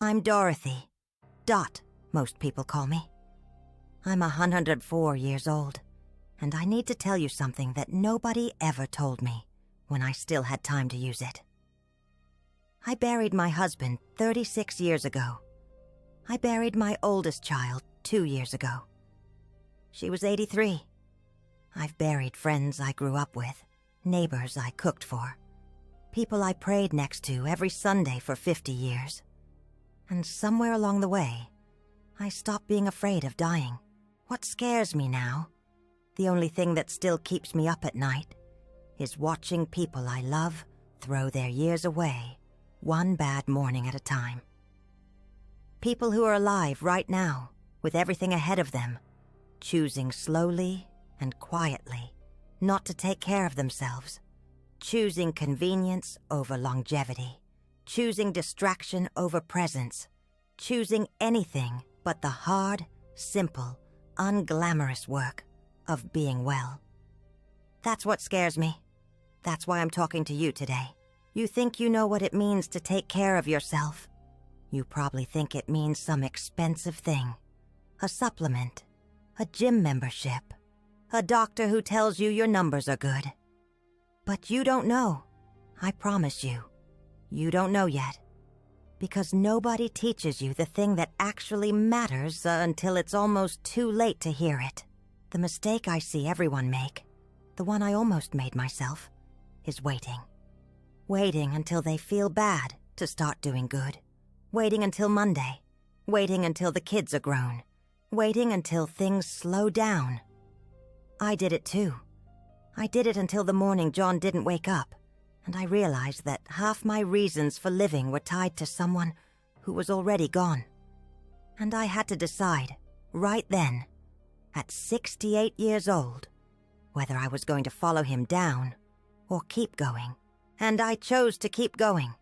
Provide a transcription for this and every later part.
I'm Dorothy. Dot, most people call me. I'm 104 years old, and I need to tell you something that nobody ever told me when I still had time to use it. I buried my husband 36 years ago. I buried my oldest child 2 years ago. She was 83. I've buried friends I grew up with, neighbors I cooked for, people I prayed next to every Sunday for 50 years. And somewhere along the way, I stopped being afraid of dying. What scares me now, the only thing that still keeps me up at night, is watching people I love throw their years away, one bad morning at a time. People who are alive right now, with everything ahead of them, choosing slowly and quietly not to take care of themselves, choosing convenience over longevity, choosing distraction over presence, choosing anything but the hard, simple, unglamorous work of being well. That's what scares me. That's why I'm talking to you today. You think you know what it means to take care of yourself. You probably think it means some expensive thing. A supplement, a gym membership, a doctor who tells you your numbers are good. But you don't know. I promise you. You don't know yet. Because nobody teaches you the thing that actually matters until it's almost too late to hear it. The mistake I see everyone make, the one I almost made myself, is waiting. Waiting until they feel bad to start doing good. Waiting until Monday. Waiting until the kids are grown. Waiting until things slow down. I did it too. I did it until the morning John didn't wake up, and I realized that half my reasons for living were tied to someone who was already gone. And I had to decide, right then, at 68 years old, whether I was going to follow him down or keep going. And I chose to keep going.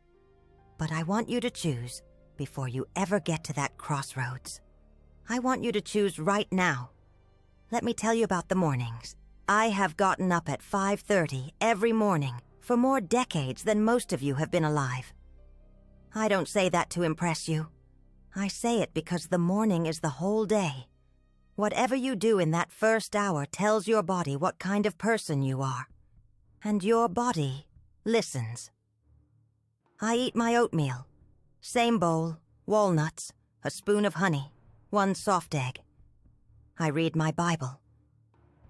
But I want you to choose before you ever get to that crossroads. I want you to choose right now. Let me tell you about the mornings. I have gotten up at 5:30 every morning for more decades than most of you have been alive. I don't say that to impress you. I say it because the morning is the whole day. Whatever you do in that first hour tells your body what kind of person you are. And your body listens. I eat my oatmeal. Same bowl, walnuts, a spoon of honey, 1 soft egg. I read my Bible.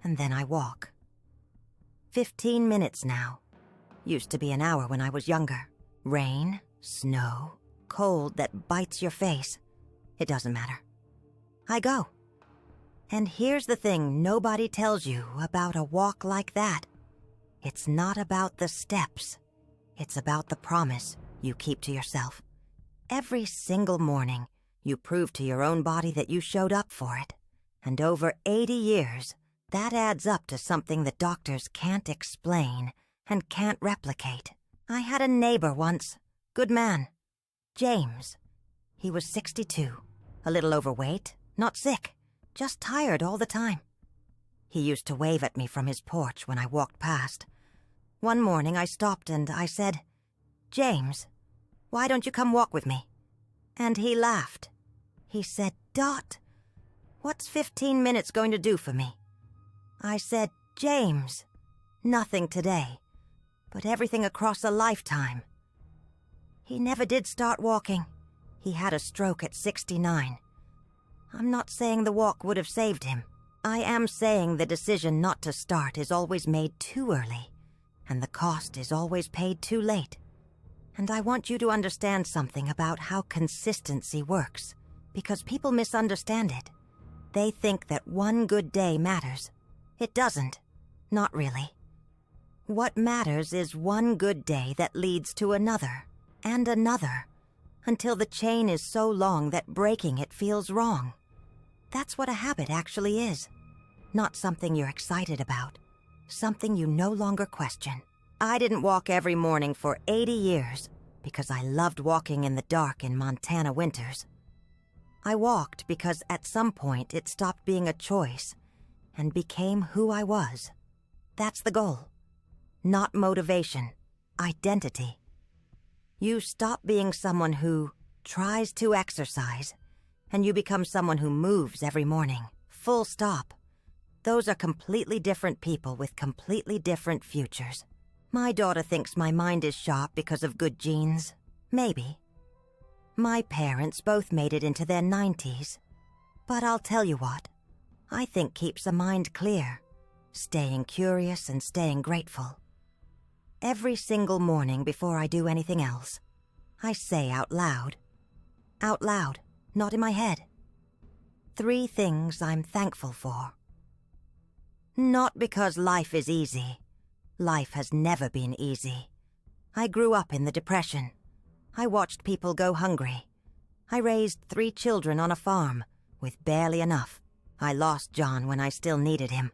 And then I walk. 15 minutes now. Used to be an hour when I was younger. Rain, snow, cold that bites your face. It doesn't matter. I go. And here's the thing nobody tells you about a walk like that. It's not about the steps. It's about the promise you keep to yourself. Every single morning, you prove to your own body that you showed up for it. And over 80 years, that adds up to something that doctors can't explain and can't replicate. I had a neighbor once. Good man. James. He was 62. A little overweight, not sick, just tired all the time. He used to wave at me from his porch when I walked past. One morning I stopped and I said, "James, why don't you come walk with me?" And he laughed. He said, "Dot, what's 15 minutes going to do for me?" I said, "James, nothing today, but everything across a lifetime." He never did start walking. He had a stroke at 69. I'm not saying the walk would have saved him. I am saying the decision not to start is always made too early, and the cost is always paid too late. And I want you to understand something about how consistency works, because people misunderstand it. They think that one good day matters. It doesn't. Not really. What matters is one good day that leads to another, and another, until the chain is so long that breaking it feels wrong. That's what a habit actually is. Not something you're excited about. Something you no longer question. I didn't walk every morning for 80 years because I loved walking in the dark in Montana winters. I walked because at some point it stopped being a choice and became who I was. That's the goal. Not motivation. Identity. You stop being someone who tries to exercise, and you become someone who moves every morning. Full stop. Those are completely different people with completely different futures. My daughter thinks my mind is sharp because of good genes. Maybe. My parents both made it into their 90s. But I'll tell you what, I think keeps a mind clear, staying curious and staying grateful. Every single morning before I do anything else, I say out loud, not in my head, 3 things I'm thankful for. Not because life is easy. Life has never been easy. I grew up in the Depression. I watched people go hungry. I raised 3 children on a farm with barely enough. I lost John when I still needed him.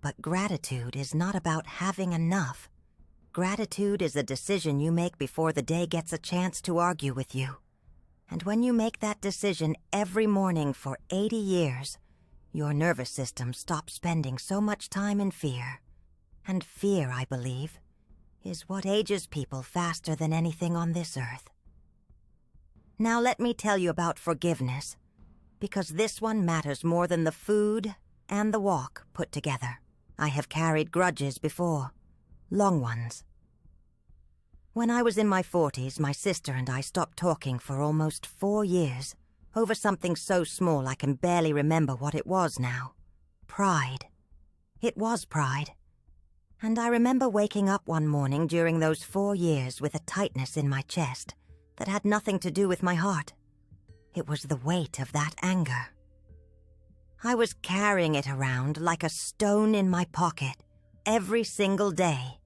But gratitude is not about having enough. Gratitude is a decision you make before the day gets a chance to argue with you. And when you make that decision every morning for 80 years, your nervous system stops spending so much time in fear. And fear, I believe, is what ages people faster than anything on this earth. Now let me tell you about forgiveness, because this one matters more than the food and the walk put together. I have carried grudges before, long ones. When I was in my 40s, my sister and I stopped talking for almost 4 years, over something so small I can barely remember what it was now. Pride. It was pride. And I remember waking up one morning during those 4 years with a tightness in my chest that had nothing to do with my heart. It was the weight of that anger. I was carrying it around like a stone in my pocket every single day,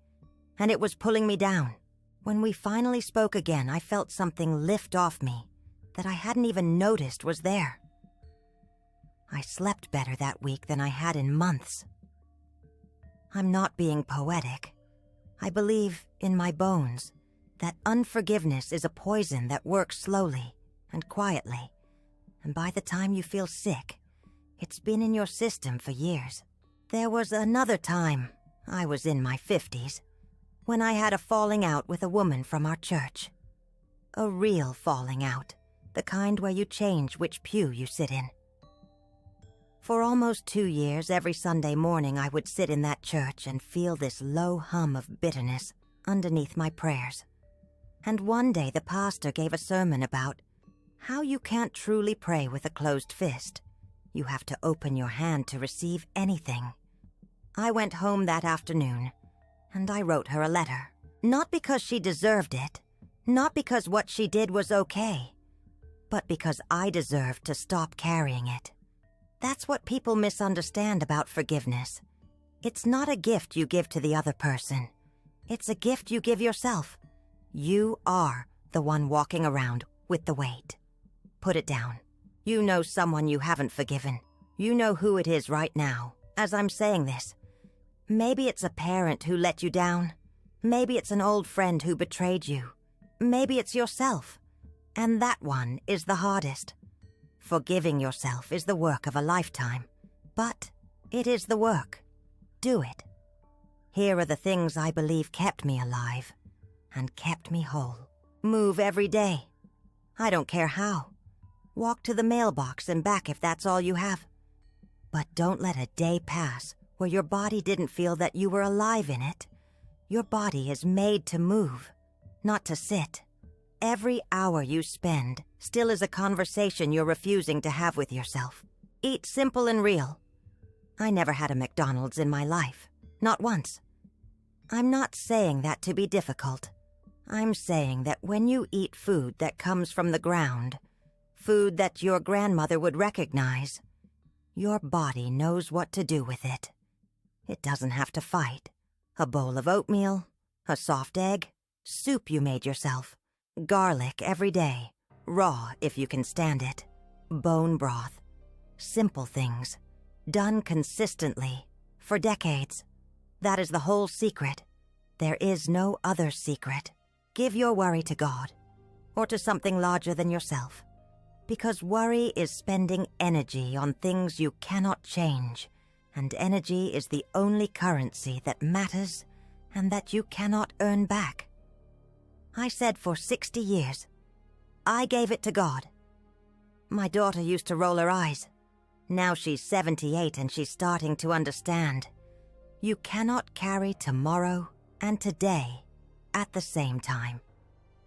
and it was pulling me down. When we finally spoke again, I felt something lift off me that I hadn't even noticed was there. I slept better that week than I had in months. I'm not being poetic. I believe in my bones that unforgiveness is a poison that works slowly and quietly, and by the time you feel sick, it's been in your system for years. There was another time, I was in my 50s, when I had a falling out with a woman from our church. A real falling out, the kind where you change which pew you sit in. For almost 2 years, every Sunday morning I would sit in that church and feel this low hum of bitterness underneath my prayers. And one day the pastor gave a sermon about how you can't truly pray with a closed fist. You have to open your hand to receive anything. I went home that afternoon, and I wrote her a letter. Not because she deserved it, not because what she did was okay, but because I deserved to stop carrying it. That's what people misunderstand about forgiveness. It's not a gift you give to the other person. It's a gift you give yourself. You are the one walking around with the weight. Put it down. You know someone you haven't forgiven. You know who it is right now, as I'm saying this. Maybe it's a parent who let you down. Maybe it's an old friend who betrayed you. Maybe it's yourself. And that one is the hardest. Forgiving yourself is the work of a lifetime. But it is the work. Do it. Here are the things I believe kept me alive and kept me whole. Move every day. I don't care how. Walk to the mailbox and back if that's all you have. But don't let a day pass where your body didn't feel that you were alive in it. Your body is made to move, not to sit. Every hour you spend still is a conversation you're refusing to have with yourself. Eat simple and real. I never had a McDonald's in my life. Not once. I'm not saying that to be difficult. I'm saying that when you eat food that comes from the ground, food that your grandmother would recognize, your body knows what to do with it. It doesn't have to fight. A bowl of oatmeal, a soft egg, soup you made yourself, garlic every day, raw if you can stand it, bone broth. Simple things, done consistently, for decades. That is the whole secret. There is no other secret. Give your worry to God, or to something larger than yourself. Because worry is spending energy on things you cannot change, and energy is the only currency that matters and that you cannot earn back. I said for 60 years, I gave it to God. My daughter used to roll her eyes. Now she's 78 and she's starting to understand. You cannot carry tomorrow and today at the same time.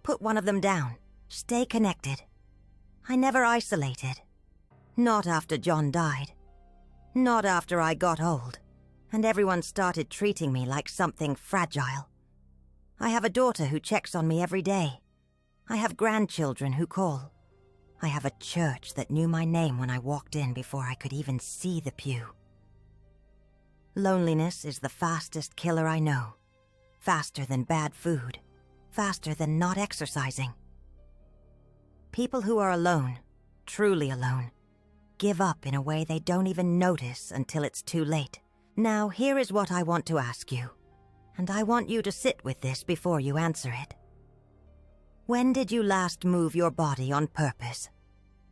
Put one of them down. Stay connected. I never isolated. Not after John died. Not after I got old, and everyone started treating me like something fragile. I have a daughter who checks on me every day. I have grandchildren who call. I have a church that knew my name when I walked in before I could even see the pew. Loneliness is the fastest killer I know. Faster than bad food. Faster than not exercising. People who are alone, truly alone, give up in a way they don't even notice until it's too late. Now, here is what I want to ask you, and I want you to sit with this before you answer it. When did you last move your body on purpose?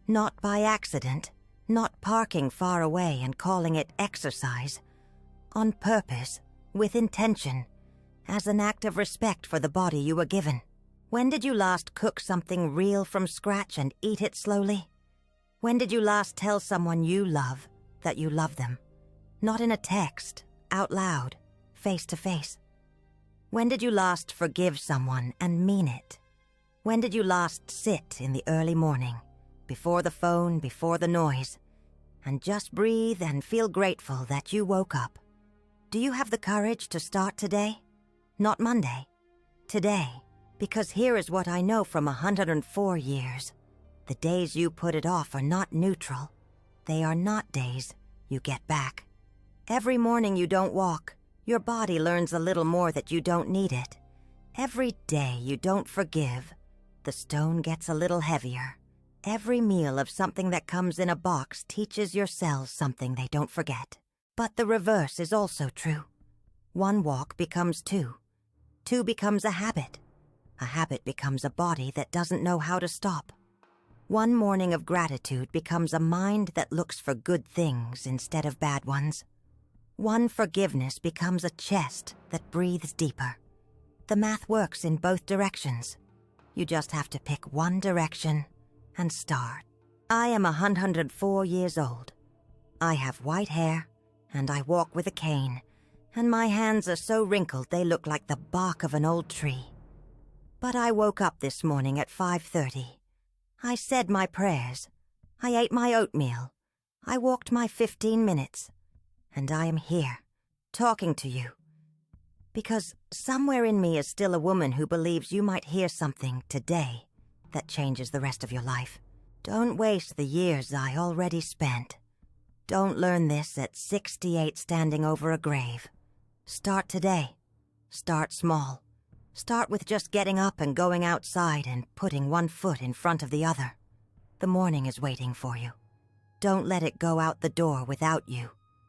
Not by accident, not parking far away and calling it exercise. On purpose, with intention, as an act of respect for the body you were given. When did you last cook something real from scratch and eat it slowly? When did you last tell someone you love that you love them? Not in a text, out loud, face to face. When did you last forgive someone and mean it? When did you last sit in the early morning, before the phone, before the noise, and just breathe and feel grateful that you woke up? Do you have the courage to start today? Not Monday. Today. Because here is what I know from 104 years. The days you put it off are not neutral. They are not days you get back. Every morning you don't walk, your body learns a little more that you don't need it. Every day you don't forgive, the stone gets a little heavier. Every meal of something that comes in a box teaches your cells something they don't forget. But the reverse is also true. One walk becomes two. Two becomes a habit. A habit becomes a body that doesn't know how to stop. One morning of gratitude becomes a mind that looks for good things instead of bad ones. One forgiveness becomes a chest that breathes deeper. The math works in both directions. You just have to pick one direction and start. I am 104 years old. I have white hair, and I walk with a cane, and my hands are so wrinkled they look like the bark of an old tree. But I woke up this morning at 5:30. I said my prayers. I ate my oatmeal. I walked my 15 minutes. And I am here, talking to you. Because somewhere in me is still a woman who believes you might hear something today that changes the rest of your life. Don't waste the years I already spent. Don't learn this at 68 standing over a grave. Start today. Start small. Start with just getting up and going outside and putting one foot in front of the other. The morning is waiting for you. Don't let it go out the door without you.